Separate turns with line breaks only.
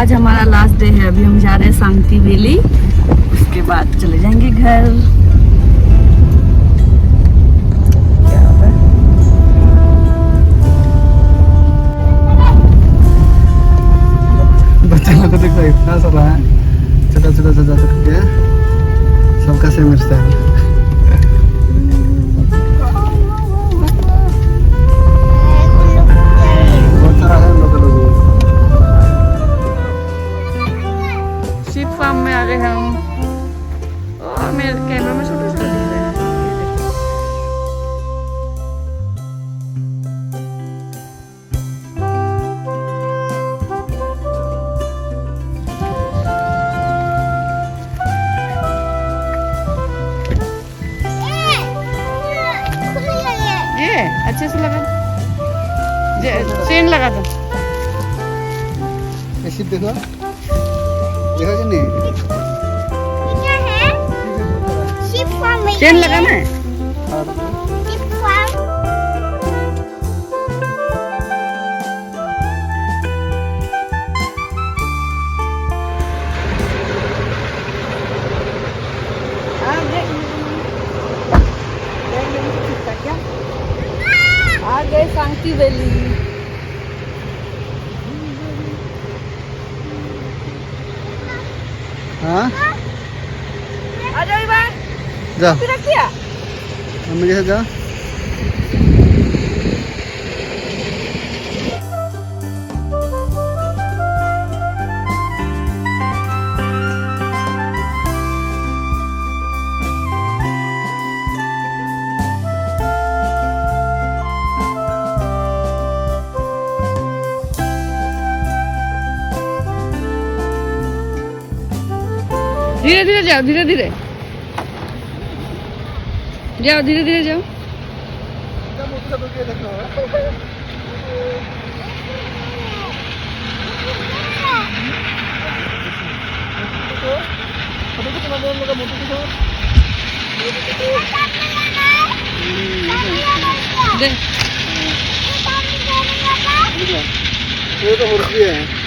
आज हमारा last day है। अभी हम जा रहे हैं सांगती वैली, उसके बाद चले जाएंगे घर।
बच्चा लोग को देखो इतना सारा है, छोटा छोटा छोटा छोटा सबका सेम स्टाइल। बहुत सारा है लोग।
शिप फार्म में आ गए हम। और मेरे कैमरा में छोटा छोटा दिख रहा है। ये अच्छे से लगा, चेन लगा दो।
ऐसे देखो देखो कि नहीं,
क्या है? शिप फार्म में
चेन लगाना है।
Ship farm.
आ गए सांगती वैली।
हाँ
आ जाओ बार।
जाओ
फिर क्या?
मम्मी के साथ जाओ।
धीरे धीरे जाओ, धीरे धीरे जाओ, धीरे धीरे जाओ।
ये तो मुर्गी है।